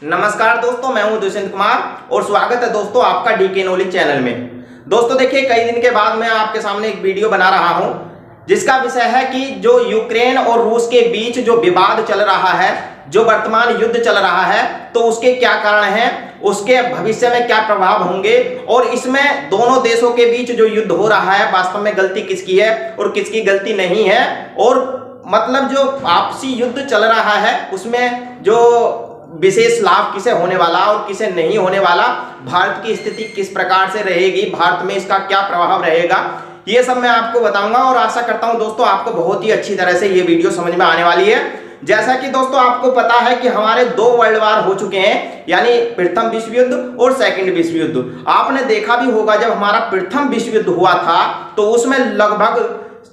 नमस्कार दोस्तों, मैं हूं दुष्यंत कुमार और स्वागत है दोस्तों आपका डीके नॉलेज चैनल में। दोस्तों देखिए, कई दिन के बाद मैं आपके सामने एक वीडियो बना रहा हूं जिसका विषय है कि जो यूक्रेन और रूस के बीच जो विवाद चल रहा है, जो वर्तमान युद्ध चल रहा है, तो उसके क्या कारण हैं, उसके भविष्य में क्या प्रभाव होंगे और इसमें दोनों देशों के बीच जो युद्ध हो रहा है वास्तव में गलती किसकी है और किसकी गलती नहीं है, और मतलब जो आपसी युद्ध चल रहा है उसमें जो विशेष लाभ किसे होने वाला और किसे नहीं होने वाला, भारत की स्थिति किस प्रकार से रहेगी, भारत में इसका क्या प्रभाव रहेगा, ये सब मैं आपको बताऊंगा। और आशा करता हूं दोस्तों आपको बहुत ही अच्छी तरह से ये वीडियो समझ में आने वाली है। जैसा कि दोस्तों आपको पता है कि हमारे 2 वर्ल्ड वार हो चुके हैं, यानी प्रथम विश्व युद्ध और सेकंड विश्व युद्ध। आपने देखा भी होगा जब हमारा प्रथम विश्व युद्ध हुआ था तो उसमें लगभग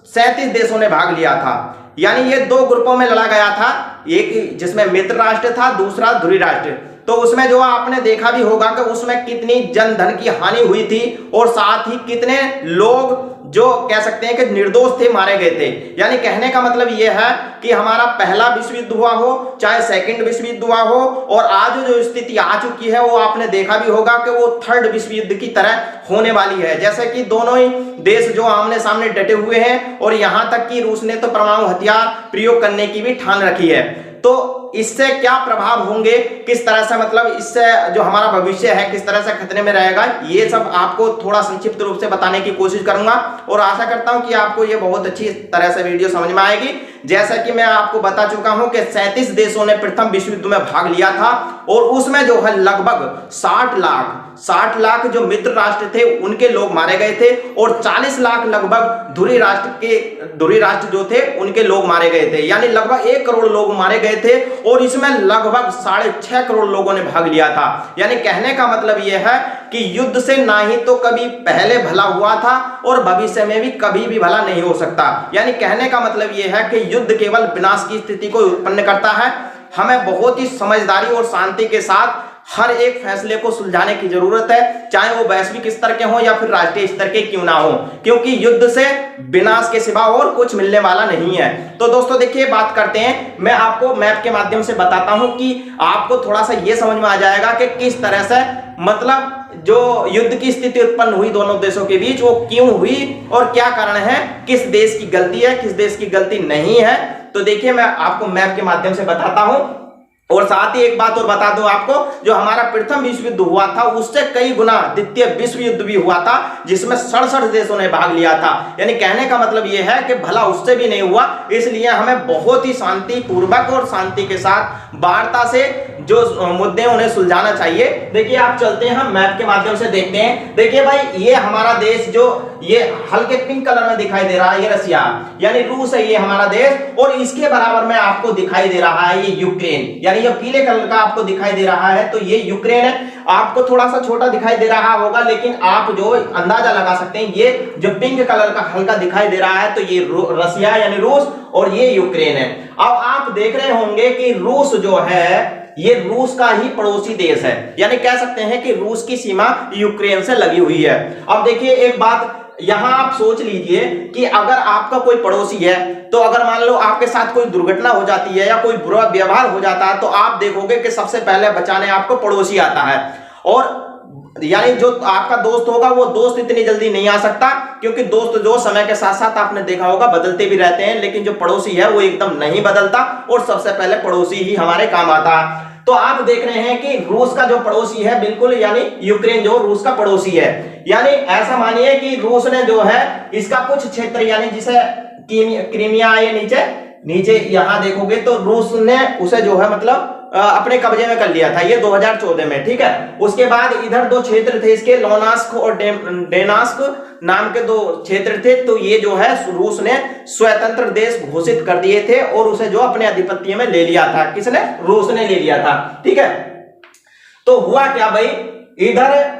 37 देशों ने भाग लिया था, यानी ये 2 ग्रुपों में लड़ा गया था, एक जिसमें मित्र राष्ट्र था, दूसरा ध्रुव राष्ट्र। तो उसमें जो आपने देखा भी होगा कि उसमें कितनी जन धन की हानि हुई थी और साथ ही कितने लोग जो कह सकते हैं कि निर्दोष थे मारे गए थे। यानी कहने का मतलब यह है कि हमारा पहला विश्व युद्ध हुआ हो चाहे सेकंड विश्व युद्ध हुआ हो, और आज जो स्थिति आ चुकी है वो आपने देखा भी होगा कि वो थर्ड विश्व युद्ध की तरह होने वाली है। जैसे कि दोनों ही देश जो आमने सामने डटे हुए हैं, और यहां तक कि रूस ने तो परमाणु हथियार प्रयोग करने की भी ठान रखी है। तो इससे क्या प्रभाव होंगे, किस तरह से मतलब इससे जो हमारा भविष्य है किस तरह से खतरे में रहेगा, ये सब आपको थोड़ा संक्षिप्त रूप से बताने की कोशिश करूंगा और आशा करता हूं कि आपको ये बहुत अच्छी तरह से वीडियो समझ में आएगी। जैसा कि मैं आपको बता चुका हूं कि 37 देशों ने प्रथम विश्व युद्ध में भाग लिया था और उसमें जो है लगभग 60 लाख जो मित्र राष्ट्र थे उनके लोग मारे गए थे और 40 लाख लगभग ध्रुव राष्ट्र जो थे उनके लोग मारे गए थे, यानी लगभग 1 करोड़ लोग मारे गए थे और इसमें लगभग 6.5 करोड़ लोगों ने भाग लिया था। यानी कहने का मतलब यह है कि युद्ध से ना ही तो कभी पहले भला हुआ था और भविष्य में भी कभी भी भला नहीं हो सकता। यानी कहने का मतलब यह है कि युद्ध केवल विनाश की स्थिति को उत्पन्न करता है। हमें बहुत ही समझदारी और शांति के साथ हर एक फैसले को सुलझाने की जरूरत है, चाहे वो वैश्विक स्तर के हो या फिर राष्ट्रीय स्तर के क्यों ना हो, क्योंकि युद्ध से विनाश के सिवा और कुछ मिलने वाला नहीं है। तो दोस्तों देखिए, बात करते हैं, मैं आपको मैप के माध्यम से बताता हूं कि आपको थोड़ा सा ये समझ में आ जाएगा कि किस तरह से मतलब जो युद्ध की स्थिति उत्पन्न हुई दोनों देशों के बीच वो क्यों हुई और क्या कारण है, किस देश की गलती है, किस देश की गलती नहीं है। तो देखिए, मैं आपको मैप के माध्यम से बताता हूं और साथ ही एक बात और बता दूं आपको, जो हमारा प्रथम विश्व युद्ध हुआ था उससे कई गुना द्वितीय विश्व युद्ध भी हुआ था जिसमें 67 देशों ने भाग लिया था। यानी कहने का मतलब यह है कि भला उससे भी नहीं हुआ, इसलिए हमें बहुत ही शांति पूर्वक और शांति के साथ वार्ता से जो मुद्दे उन्हें सुलझाना चाहिए। देखिए, आप चलते हैं, हम मैप के माध्यम से देखते हैं। देखिए भाई, ये हमारा देश जो ये हल्के पिंक कलर में दिखाई दे रहा है, ये रसिया यानी रूस है, ये हमारा देश, और इसके बराबर में आपको दिखाई दे रहा है ये यूक्रेन, यानी ये पीले कलर का आपको दिखाई दे रहा है तो ये यूक्रेन है। आपको थोड़ा सा छोटा दिखाई दे रहा होगा लेकिन आप जो अंदाजा लगा सकते हैं, ये जो पिंक कलर का हल्का दिखाई दे रहा है तो ये रसिया यानी रूस और ये यूक्रेन है। अब आप देख रहे होंगे कि रूस जो है ये रूस का ही पड़ोसी देश है, यानी कह सकते हैं कि रूस की सीमा यूक्रेन से लगी हुई है। अब देखिए एक बात यहां आप सोच लीजिए कि अगर आपका कोई पड़ोसी है तो अगर मान लो आपके साथ कोई दुर्घटना हो जाती है या कोई बुरा व्यवहार हो जाता है तो आप देखोगे कि सबसे पहले बचाने आपको पड़ोसी आता है, और यानी जो आपका दोस्त होगा वो दोस्त इतनी जल्दी नहीं आ सकता, क्योंकि दोस्त जो समय के साथ साथ आपने देखा होगा बदलते भी रहते हैं, लेकिन जो पड़ोसी है वो एकदम नहीं बदलता और सबसे पहले पड़ोसी ही हमारे काम आता है। तो आप देख रहे हैं कि रूस का जो पड़ोसी है बिल्कुल, यानी यूक्रेन जो रूस का पड़ोसी है, यानी ऐसा मानिए कि रूस ने जो है इसका कुछ क्षेत्र, यानी जिसे क्रीमिया ये नीचे यहां देखोगे तो रूस ने उसे जो है मतलब अपने कब्जे में कर लिया था, ये 2014 में, ठीक है। उसके बाद इधर 2 क्षेत्र थे इसके, लोनास्क और डेनास्क नाम के 2 क्षेत्र थे, तो ये जो है रूस ने स्वतंत्र देश घोषित कर दिए थे और उसे जो अपने आधिपत्य में ले लिया था। किसने? रूस ने ले लिया था, ठीक है। तो हुआ क्या भाई, इधर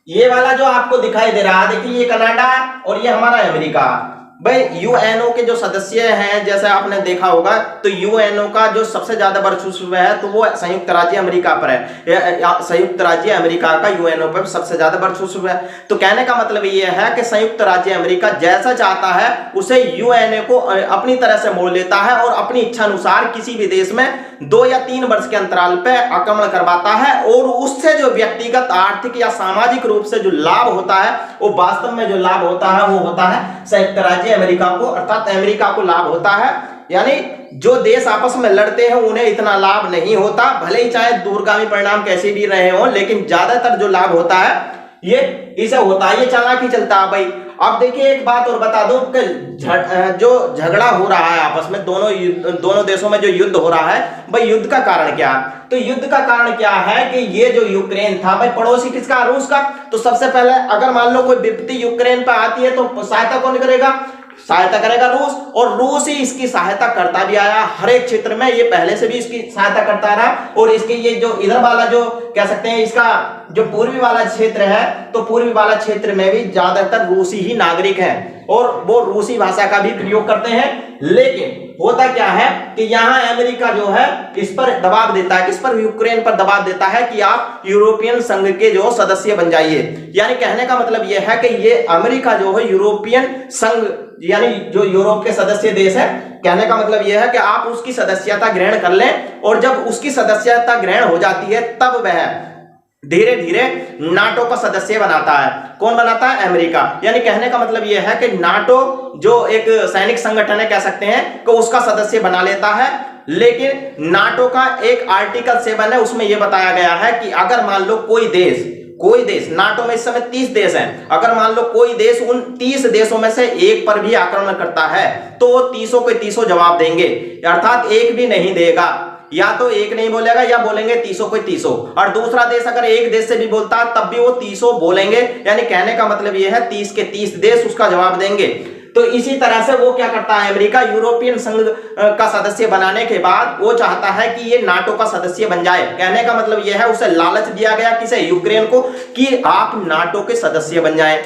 ये वाला जो आपको दिखाई दे रहा है, देखिए ये कनाडा और ये हमारा अमेरिका। भाई यूएनओ के जो सदस्य हैं, जैसे आपने देखा होगा तो यूएनओ का जो सबसे ज्यादा वर्चस्व है तो वो संयुक्त राज्य अमेरिका पर है, संयुक्त राज्य अमेरिका का यूएनओ पर सबसे ज्यादा वर्चस्व है। तो कहने का मतलब ये है कि संयुक्त राज्य अमेरिका जैसा चाहता है उसे यूएनओ को अपनी तरह से मोड़ लेता है और अपनी इच्छा अनुसार किसी भी देश में 2 या 3 वर्ष के अंतराल पे आक्रमण करवाता है और उससे जो व्यक्तिगत आर्थिक या सामाजिक रूप से जो लाभ होता है, वो वास्तव में जो लाभ होता है वो होता है संयुक्त राज्य अमेरिका को, अर्थात अमेरिका को लाभ होता है। यानी जो देश आपस में लड़ते हैं उन्हें इतना लाभ नहीं होता, भले ही चाहे दूरगामी परिणाम कैसे भी रहे हो, लेकिन ज्यादातर जो लाभ होता है ये इसे होता है, ये चालाकी चलता है भाई। अब देखिए एक बात और बता दूं कि जो झगड़ा हो रहा है आपस में दोनों देशों में जो युद्ध हो रहा है, भाई युद्ध का कारण क्या है? तो युद्ध का कारण क्या है कि ये जो यूक्रेन था, भाई पड़ोसी किसका? रूस का। तो सबसे पहले अगर मान लो कोई विपत्ति यूक्रेन पर आती है तो सहायता कौन करेगा? सहायता करेगा रूस, और रूस ही इसकी सहायता करता भी आया हर एक क्षेत्र में, ये पहले से भी इसकी सहायता करता रहा। और इसके ये जो इधर वाला जो कह सकते हैं इसका जो पूर्वी वाला क्षेत्र है, तो पूर्वी वाला क्षेत्र में भी ज्यादातर रूसी ही नागरिक हैं और वो रूसी भाषा का भी प्रयोग करते हैं। लेकिन होता क्या है कि यहाँ अमेरिका जो है इस पर दबाव देता है, किस पर? यूक्रेन पर दबाव देता है कि आप यूरोपियन संघ के जो सदस्य बन जाइए। यानी कहने का मतलब यह है कि ये अमेरिका जो है यूरोपियन संघ, यानी जो यूरोप के सदस्य देश है, कहने का मतलब यह है कि आप उसकी सदस्यता ग्रहण कर लें, और जब उसकी सदस्यता ग्रहण हो जाती है तब वह धीरे धीरे नाटो का सदस्य बनाता है। कौन बनाता है? अमेरिका। यानी कहने का मतलब यह है कि नाटो जो एक सैनिक संगठन है, कह सकते हैं कि उसका सदस्य बना लेता है। लेकिन नाटो का एक आर्टिकल 7 है, उसमें यह बताया गया है कि अगर मान लो कोई देश नाटो में इस समय 30 देश हैं, अगर मान लो कोई देश उन 30 देशों में से एक पर भी आक्रमण करता है तो वो 30 के 30 जवाब देंगे, अर्थात एक भी नहीं देगा, या तो एक नहीं बोलेगा या बोलेंगे 30 के 30। और दूसरा देश अगर एक देश से भी बोलता है तब भी वो 30 बोलेंगे। यानी कहने का मतलब यह है 30 के 30 देश उसका जवाब देंगे। तो इसी तरह से वो क्या करता है, अमेरिका यूरोपियन संघ का सदस्य बनाने के बाद वो चाहता है कि ये नाटो का सदस्य बन जाए। कहने का मतलब यह है उसे लालच दिया गया, किसे? यूक्रेन को, कि आप नाटो के सदस्य बन जाएं,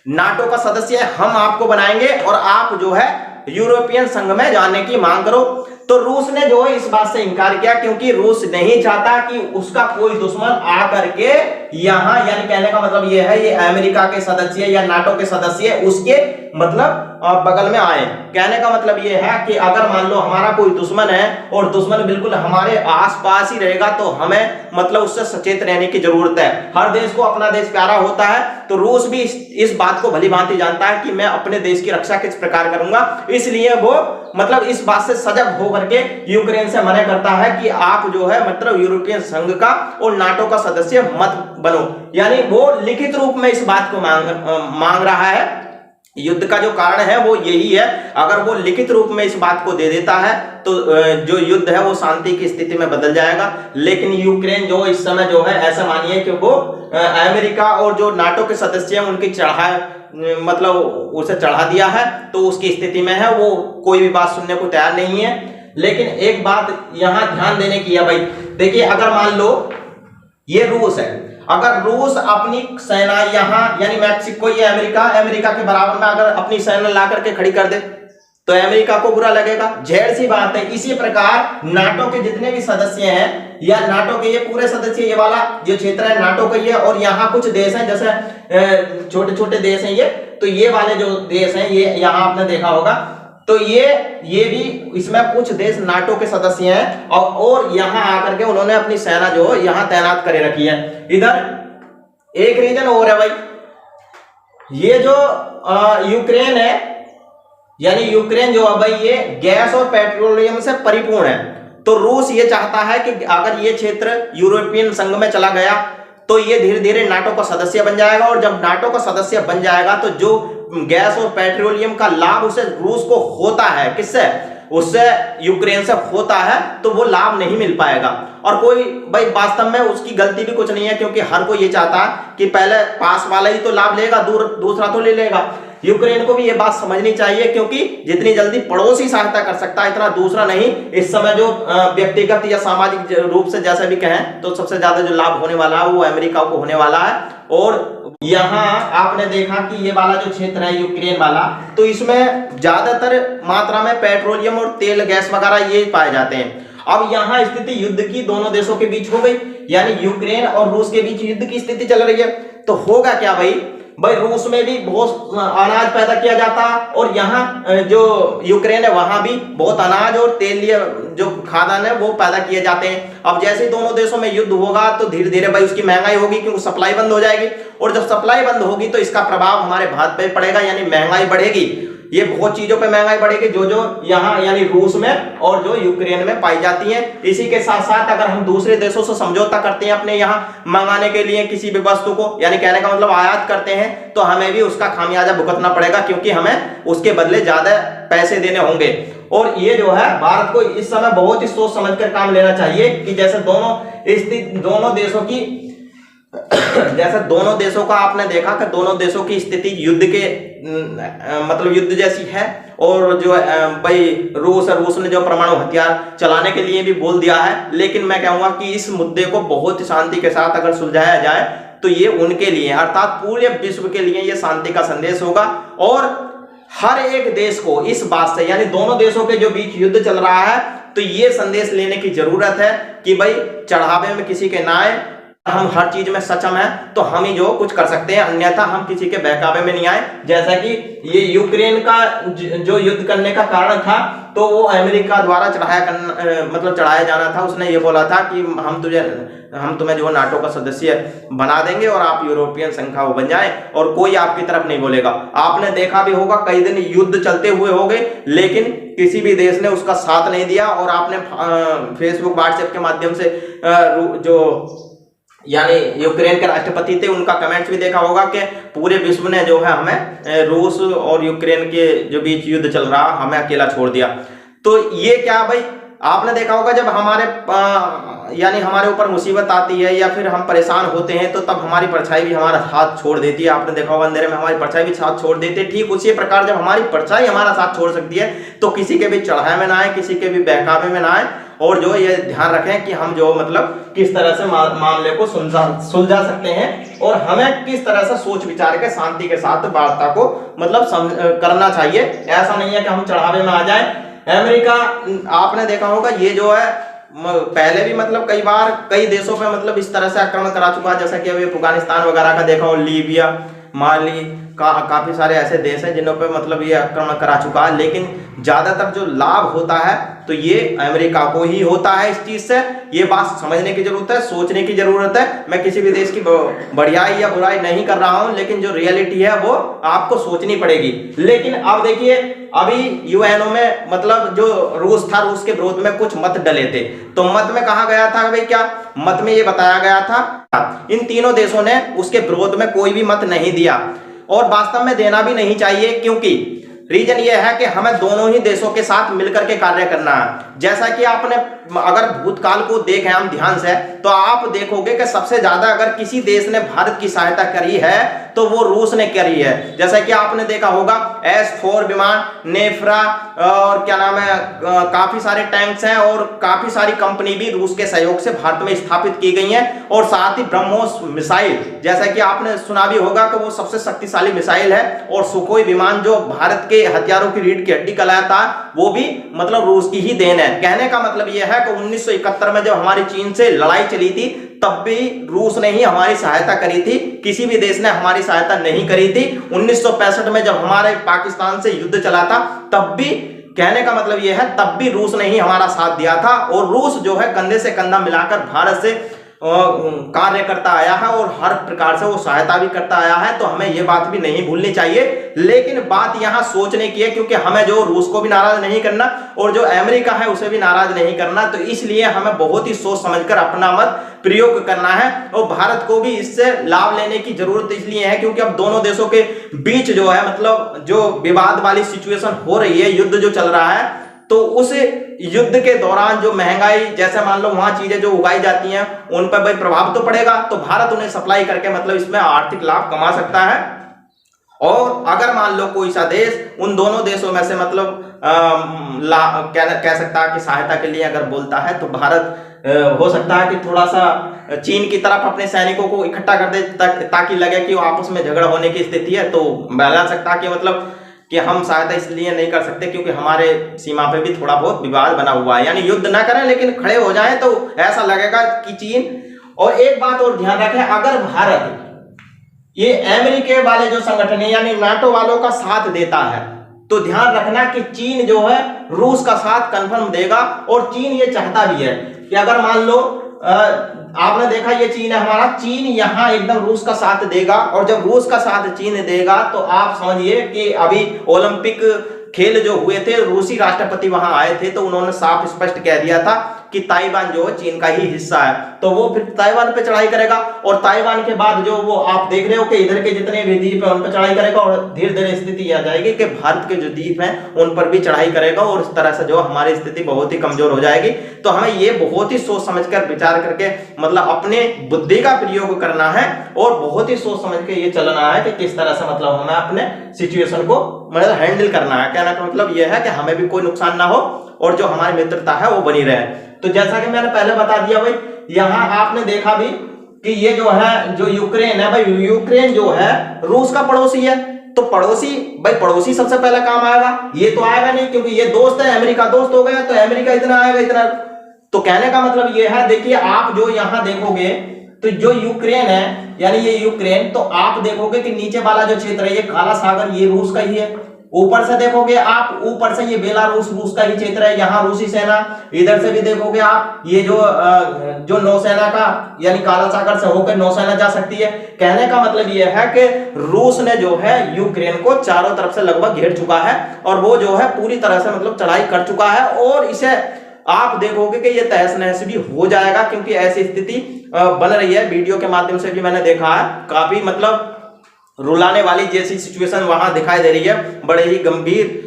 नाटो का सदस्य हम आपको बनाएंगे और आप जो है यूरोपियन संघ में जाने की मांग करो। तो रूस ने जो है इस बात से इनकार किया, क्योंकि रूस नहीं चाहता कि उसका कोई दुश्मन आकर के यहां, यानी कहने का मतलब यह है ये अमेरिका के सदस्य या नाटो के सदस्य उसके मतलब बगल में आए। कहने का मतलब यह है कि अगर मान लो हमारा कोई दुश्मन है और दुश्मन बिल्कुल हमारे आसपास ही रहेगा तो हमें मतलब उससे सचेत रहने की जरूरत है। हर देश को अपना देश प्यारा होता है, तो रूस भी इस बात को भली भांति जानता है कि मैं अपने देश की रक्षा किस प्रकार करूंगा, इसलिए वो मतलब इस बात से सजग होकर के यूक्रेन से मना करता है कि आप जो है मतलब यूरोपियन संघ का और नाटो का सदस्य मत बनो। यानी वो लिखित रूप में इस बात को मांग रहा है। युद्ध का जो कारण है वो यही है, अगर वो लिखित रूप में इस बात को दे देता है तो जो युद्ध है वो शांति की स्थिति में बदल जाएगा। लेकिन यूक्रेन जो इस समय जो है, ऐसा मानिए कि वो अमेरिका और जो नाटो के सदस्य हैं उनकी मतलब उसे चढ़ा दिया है, तो उसकी स्थिति में है, वो कोई भी बात सुनने को तैयार नहीं है। लेकिन एक बात यहां ध्यान देने की है भाई, देखिए अगर मान लो ये रूस है, अगर रूस अपनी सेना यहां यानी मैक्सिको या अमेरिका के बराबर में अगर अपनी सेना ला करके खड़ी कर दे तो अमेरिका को बुरा लगेगा, ज़ाहिर सी बात है। इसी प्रकार नाटो के जितने भी सदस्य हैं या नाटो के ये पूरे सदस्य, ये वाला जो क्षेत्र है नाटो का ही है, और यहाँ कुछ देश हैं जैसे छोटे छोटे देश हैं तो ये वाले जो देश हैं ये यहाँ आपने देखा होगा, तो ये भी इसमें कुछ देश नाटो के सदस्य हैं और यहाँ आकर के उन्होंने अपनी सेना जो है यहाँ तैनात करे रखी है। इधर एक रीजन और है भाई, ये जो यूक्रेन है, यानी यूक्रेन जो है भाई ये गैस और पेट्रोलियम से परिपूर्ण है। तो रूस ये चाहता है कि अगर ये क्षेत्र यूरोपियन संघ में चला गया तो ये धीरे धीरे नाटो का सदस्य बन जाएगा, और जब नाटो का सदस्य बन जाएगा तो जो गैस और पेट्रोलियम का लाभ उसे रूस को होता है, किससे? उससे यूक्रेन से होता है, तो वो लाभ नहीं मिल पाएगा। और कोई भाई वास्तव में उसकी गलती भी कुछ नहीं है, क्योंकि हर कोई ये चाहता है कि पहले पास वाला ही तो लाभ लेगा, दूसरा तो ले लेगा। यूक्रेन को भी ये बात समझनी चाहिए, क्योंकि जितनी जल्दी पड़ोसी सहायता कर सकता है इतना दूसरा नहीं। इस समय जो व्यक्तिगत या सामाजिक रूप से जैसे भी कहें तो सबसे ज्यादा जो लाभ होने वाला है वो अमेरिका को होने वाला है। और यहाँ आपने देखा कि ये वाला जो क्षेत्र है यूक्रेन वाला, तो इसमें ज्यादातर मात्रा में पेट्रोलियम और तेल गैस वगैरह ये पाए जाते हैं। अब यहाँ स्थिति युद्ध की दोनों देशों के बीच हो गई, यानी यूक्रेन और रूस के बीच युद्ध की स्थिति चल रही है। तो होगा क्या भाई भाई रूस में भी बहुत अनाज पैदा किया जाता और यहाँ जो यूक्रेन है वहां भी बहुत अनाज और तेलीय जो खाद्यान्न है वो पैदा किए जाते हैं। अब जैसे दोनों देशों में युद्ध होगा तो धीरे धीरे भाई उसकी महंगाई होगी, क्योंकि सप्लाई बंद हो जाएगी, और जब सप्लाई बंद होगी तो इसका प्रभाव हमारे भारत पे पड़ेगा, यानी महंगाई बढ़ेगी। ये बहुत चीजों पे महंगाई बढ़ेगी जो जो यहाँ यानी रूस में और जो यूक्रेन में पाई जाती है। इसी के साथ साथ अगर हम दूसरे देशों से समझौता करते हैं अपने यहाँ मंगाने के लिए किसी भी वस्तु को, यानी कहने का मतलब आयात करते हैं, तो हमें भी उसका खामियाजा भुगतना पड़ेगा, क्योंकि हमें उसके बदले ज्यादा पैसे देने होंगे। और ये जो है भारत को इस समय बहुत ही सोच समझकर काम लेना चाहिए कि जैसे दोनों देशों का आपने देखा कि दोनों देशों की स्थिति युद्ध के मतलब युद्ध जैसी है। और जो भाई रूस ने जो परमाणु हथियार चलाने के लिए भी बोल दिया है, लेकिन मैं कहूंगा कि इस मुद्दे को बहुत ही शांति के साथ अगर सुलझाया जाए तो ये उनके लिए अर्थात पूरे विश्व के लिए ये शांति का संदेश होगा। और हर एक देश को इस बात से, यानी दोनों देशों के जो बीच युद्ध चल रहा है, तो ये संदेश लेने की जरूरत है कि भाई चढ़ावे में किसी के ना आए, हम हर चीज में सक्षम है तो हम ही जो कुछ कर सकते हैं, अन्यथा हम किसी के बहकावे में नहीं आए। जैसा कि ये यूक्रेन का जो युद्ध करने का कारण था, तो वो अमेरिका द्वारा चढ़ाया जाना था। उसने ये बोला था कि हम तुम्हें जो नाटो का सदस्य बना देंगे और आप यूरोपियन संघ का बन जाए और कोई आपकी तरफ नहीं बोलेगा। आपने देखा भी होगा कई दिन युद्ध चलते हुए हो गए, लेकिन किसी भी देश ने उसका साथ नहीं दिया। और आपने फेसबुक व्हाट्सएप के माध्यम से जो यानी यूक्रेन के राष्ट्रपति थे उनका कमेंट्स भी देखा होगा कि पूरे विश्व ने जो है हमें रूस और यूक्रेन के जो बीच युद्ध चल रहा हमें अकेला छोड़ दिया। तो ये क्या भाई आपने देखा होगा जब हमारे ऊपर मुसीबत आती है या फिर हम परेशान होते हैं तो तब हमारी परछाई भी हमारा साथ छोड़ देती है। आपने देखा होगा अंधेरे में हमारी परछाई भी साथ छोड़ देती है। ठीक उसी प्रकार जब हमारी परछाई हमारा साथ छोड़ सकती है तो किसी के भी चढ़ाए में ना आए, किसी के भी बहकावे में ना आए। और जो ये ध्यान रखें कि हम जो मतलब किस तरह से मामले को सुलझा सकते हैं और हमें किस तरह से सोच विचार के शांति के साथ वार्ता को मतलब करना चाहिए। ऐसा नहीं है कि हम चढ़ावे में आ जाएं। अमेरिका आपने देखा होगा ये जो है पहले भी मतलब कई बार कई देशों पे मतलब इस तरह से आक्रमण करा चुका है, जैसा कि अभी अफगानिस्तान वगैरह का देखा हो, लीबिया, माली काफी सारे ऐसे देश हैं जिन्हों पे मतलब ये आक्रमण करा चुका है। लेकिन ज्यादातर जो लाभ होता है तो ये अमेरिका को ही होता है। इस चीज से ये बात समझने की जरूरत है, सोचने की जरूरत है। मैं किसी भी देश की बढ़ियाई या बुराई नहीं कर रहा हूं, लेकिन जो रियलिटी है वो आपको सोचनी पड़ेगी। लेकिन अब देखिए अभी यूएनओ में मतलब जो रूस था, रूस के विरोध में कुछ मत डले थे। तो मत में कहा गया था भाई क्या मत में ये बताया गया था इन तीनों देशों ने उसके विरोध में कोई भी मत नहीं दिया और वास्तव में देना भी नहीं चाहिए, क्योंकि रीजन ये है कि हमें दोनों ही देशों के साथ मिलकर के कार्य करना है। जैसा कि आपने अगर भूतकाल को देखें हम ध्यान से तो आप देखोगे कि सबसे ज्यादा अगर किसी देश ने भारत की सहायता करी है तो वो रूस ने करी है। जैसा कि आपने देखा होगा S-4 विमान, नेफ्रा और क्या नाम है काफी सारे टैंक्स हैं और काफी सारी कंपनी भी रूस के सहयोग से भारत में स्थापित की गई हैं। और साथ ही ब्रह्मोस मिसाइल, जैसा कि आपने सुना भी होगा कि वो सबसे शक्तिशाली मिसाइल है। और सुखोई विमान जो भारत के हथियारों की रीढ़ की हड्डी कहलाता है वो भी मतलब रूस की ही देन है। कहने का मतलब यह है कि 1971 में जब हमारी चीन से लड़ाई चली थी तब भी रूस ने ही हमारी सहायता करी थी, किसी भी देश ने हमारी सहायता नहीं करी थी। 1965 में जब हमारे पाकिस्तान से युद्ध चला था तब भी कहने का मतलब यह है तब भी रूस ने ही हमारा साथ दिया था। और रूस जो है कंधे से कंधा मिलाकर भारत से कार्य करता आया है और हर प्रकार से वो सहायता भी करता आया है। तो हमें ये बात भी नहीं भूलनी चाहिए। लेकिन बात यहाँ सोचने की है, क्योंकि हमें जो रूस को भी नाराज नहीं करना और जो अमेरिका है उसे भी नाराज नहीं करना। तो इसलिए हमें बहुत ही सोच समझकर अपना मत प्रयोग करना है और भारत को भी इससे लाभ लेने की जरूरत इसलिए है क्योंकि अब दोनों देशों के बीच जो है मतलब जो विवाद वाली सिचुएशन हो रही है, युद्ध जो चल रहा है, तो उस युद्ध के दौरान जो महंगाई जैसे मान लो वहां चीजें जो उगाई जाती हैं उन पर भाई प्रभाव तो पड़ेगा। तो भारत उन्हें सप्लाई करके मतलब इसमें आर्थिक लाभ कमा सकता है। और अगर मान लो कोई सा देश उन दोनों देशों में से मतलब कह सकता है कि सहायता के लिए अगर बोलता है तो भारत हो सकता है कि थोड़ा सा चीन की तरफ अपने सैनिकों को इकट्ठा कर दे ताकि लगे कि वो आपस में झगड़ा होने की स्थिति है। तो बहला सकता है कि मतलब कि हम सहायता इसलिए नहीं कर सकते क्योंकि हमारे सीमा पे भी थोड़ा बहुत विवाद बना हुआ है, यानी युद्ध ना करें लेकिन खड़े हो जाएं तो ऐसा लगेगा कि चीन। और एक बात और ध्यान रखें, अगर भारत ये अमेरिका वाले जो संगठन है यानी नाटो वालों का साथ देता है। तो ध्यान रखना कि चीन जो है रूस का साथ कंफर्म देगा, और चीन ये चाहता भी है कि अगर मान लो आपने देखा ये चीन है हमारा, चीन यहां एकदम रूस का साथ देगा, और जब रूस का साथ चीन देगा तो आप समझिए कि अभी ओलंपिक खेल जो हुए थे, रूसी राष्ट्रपति वहां आए थे, तो उन्होंने साफ स्पष्ट कह दिया था कि ताइवान जो है चीन का ही हिस्सा है। तो वो फिर ताइवान पे चढ़ाई करेगा, और ताइवान के बाद जो वो आप देख रहे हो कि इधर के जितने भी द्वीप है उन पर चढ़ाई करेगा, और धीरे धीरे स्थिति आ जाएगी कि भारत के जो द्वीप हैं उन पर भी चढ़ाई करेगा, और इस तरह से जो हमारी स्थिति बहुत ही कमजोर हो जाएगी। तो हमें ये बहुत ही सोच समझ कर विचार करके मतलब अपने बुद्धि का प्रयोग करना है, और बहुत ही सोच समझ के ये चलना है कि किस तरह से मतलब हमें अपने सिचुएशन को मतलब हैंडल करना है। कहना का मतलब यह है कि हमें भी कोई नुकसान ना हो, और जो हमारी मित्रता है वो बनी रहे। तो जैसा कि मैंने पहले बता दिया भाई, यहां आपने देखा भी कि ये जो है जो यूक्रेन है भाई, यूक्रेन जो है रूस का पड़ोसी है। तो पड़ोसी भाई, पड़ोसी सबसे पहले काम आएगा, ये तो आएगा नहीं क्योंकि ये दोस्त है, अमेरिका दोस्त हो गया, तो अमेरिका इतना आएगा इतना। तो कहने का मतलब ये है, देखिए आप जो यहां देखोगे तो जो यूक्रेन है यानी ये यूक्रेन, तो आप देखोगे कि नीचे वाला जो क्षेत्र है ये काला सागर ये रूस का ही है। ऊपर से देखोगे आप, ऊपर से ये बेलारूस रूस का ही क्षेत्र है, यहाँ रूसी सेना। इधर से भी देखोगे आप, ये जो नौसेना का यानी काला सागर से होकर नौसेना जा सकती है। कहने का मतलब ये है कि रूस ने जो है यूक्रेन को चारों तरफ से लगभग घेर चुका है, और वो जो है पूरी तरह से मतलब चढ़ाई कर चुका है, और इसे आप देखोगे कि ये तहस नहस भी हो जाएगा, क्योंकि ऐसी स्थिति बन रही है। वीडियो के माध्यम से भी मैंने देखा है, काफी मतलब रुलाने वाली जैसी सिचुएशन वहां दिखाई दे रही है। बड़े ही गंभीर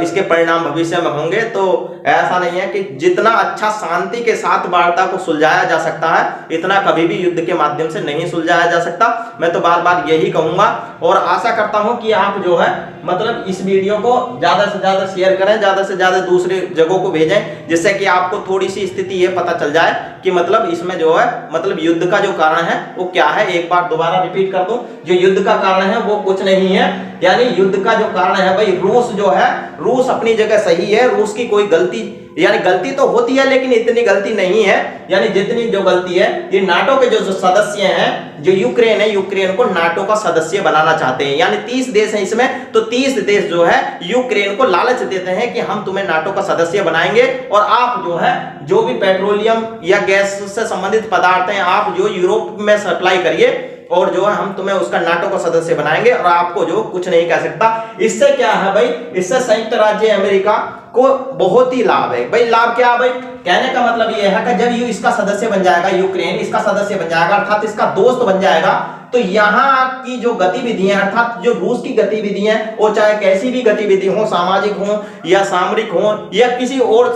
इसके परिणाम भविष्य में होंगे। तो ऐसा नहीं है कि जितना अच्छा शांति के साथ वार्ता को सुलझाया जा सकता है, इतना कभी भी युद्ध के माध्यम से नहीं सुलझाया जा सकता। मैं तो बार बार यही कहूंगा, और आशा करता हूं कि आप जो है मतलब इस वीडियो को ज्यादा से ज्यादा शेयर करें, ज्यादा से ज्यादा दूसरे जगहों को भेजें, जिससे कि आपको थोड़ी सी स्थिति ये पता चल जाए कि मतलब इसमें जो है मतलब युद्ध का जो कारण है वो क्या है। एक बार दोबारा रिपीट कर दूं, जो युद्ध का कारण है वो कुछ नहीं है, यानी युद्ध का जो कारण है भाई रूस जो है, रूस अपनी जगह सही है। रूस की कोई गलती यानी गलती तो होती है लेकिन इतनी गलती नहीं है, यानी जितनी जो गलती है ये नाटो के जो सदस्य हैं, जो यूक्रेन है, यूक्रेन को नाटो का सदस्य बनाना चाहते हैं। यानी 30 देश हैं इसमें, तो 30 देश जो है यूक्रेन को लालच देते हैं कि हम तुम्हें नाटो का सदस्य बनाएंगे, और आप जो है जो भी पेट्रोलियम या गैस से संबंधित पदार्थ हैं आप जो यूरोप में सप्लाई करिए, और जो है हम तुम्हें उसका नाटो का सदस्य बनाएंगे, और आपको जो कुछ नहीं कह सकता। इससे क्या है भाई, इससे संयुक्त राज्य अमेरिका को बहुत ही लाभ है भाई। लाभ क्या है भाई, कहने का मतलब यह है कि जब यू इसका सदस्य बन जाएगा, यूक्रेन इसका सदस्य बन जाएगा, अर्थात इसका दोस्त बन जाएगा, तो यहाँ की जो गतिविधियां अर्थात जो रूस की गतिविधियां, वो चाहे कैसी भी गतिविधि हो, सामाजिक हो या सामरिक हो या किसी और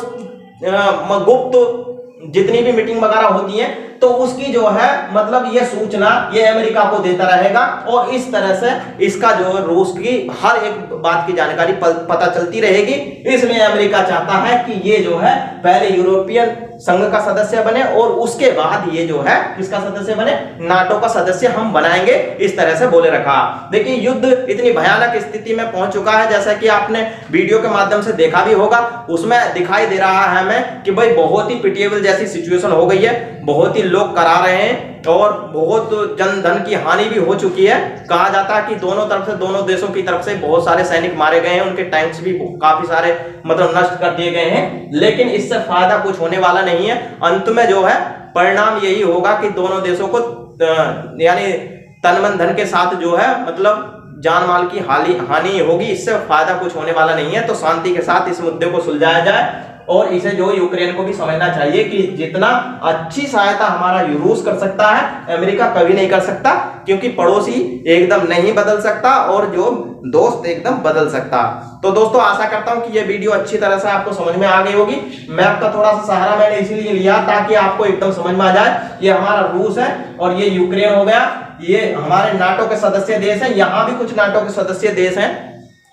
गुप्त जितनी भी मीटिंग वगैरह होती है, तो उसकी जो है मतलब ये सूचना ये अमेरिका को देता रहेगा, और इस तरह से इसका जो रूस की हर एक बात की जानकारी पता चलती रहेगी। इसलिए अमेरिका चाहता है कि ये जो है पहले यूरोपियन संघ का सदस्य बने, और उसके बाद ये जो है किसका सदस्य बने, नाटो का सदस्य हम बनाएंगे, इस तरह से बोले रखा। देखिए युद्ध इतनी भयानक स्थिति में पहुंच चुका है, जैसा कि आपने वीडियो के माध्यम से देखा भी होगा, उसमें दिखाई दे रहा है हमें कि भाई बहुत ही पिटिएबल जैसी सिचुएशन हो गई है, बहुत ही लोग करा रहे हैं, और बहुत जन धन की हानि भी हो चुकी है। कहा जाता है कि दोनों तरफ से, दोनों देशों की तरफ से बहुत सारे सैनिक मारे गए हैं, उनके टैंक्स भी काफी सारे मतलब नष्ट कर दिए गए हैं, लेकिन इससे फायदा कुछ होने वाला नहीं है। अंत में जो है परिणाम यही होगा कि दोनों देशों को यानी तन मन धन के साथ जो है मतलब जान माल की हानि होगी, इससे फायदा कुछ होने वाला नहीं है। तो शांति के साथ इस मुद्दे को सुलझाया जाए, और इसे जो यूक्रेन को भी समझना चाहिए कि जितना अच्छी सहायता हमारा रूस कर सकता है, अमेरिका कभी नहीं कर सकता, क्योंकि पड़ोसी एकदम नहीं बदल सकता और जो दोस्त एकदम बदल सकता। तो दोस्तों आशा करता हूं कि ये वीडियो अच्छी तरह से आपको समझ में आ गई होगी। मैं आपका थोड़ा सा सहारा मैंने इसीलिए लिया ताकि आपको एकदम समझ में आ जाए। ये हमारा रूस है और ये यूक्रेन हो गया, ये हमारे नाटो के सदस्य देश है, यहाँ भी कुछ नाटो के सदस्य देश हैं।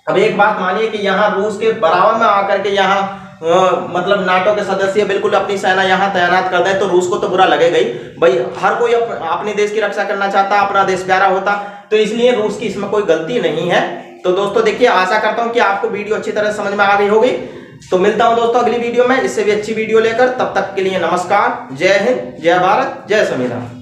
अब एक बात मानिए कि यहाँ रूस के बराबर में आकर के यहाँ मतलब नाटो के सदस्य बिल्कुल अपनी सेना यहाँ तैनात कर दें, तो रूस को तो बुरा लगेगा ही भाई। हर कोई अपने देश की रक्षा करना चाहता, अपना देश प्यारा होता, तो इसलिए रूस की इसमें कोई गलती नहीं है। तो दोस्तों देखिए, आशा करता हूं कि आपको वीडियो अच्छी तरह समझ में आ गई होगी। तो मिलता हूं दोस्तों अगली वीडियो में इससे भी अच्छी वीडियो लेकर। तब तक के लिए नमस्कार, जय हिंद, जय भारत, जय संविधान।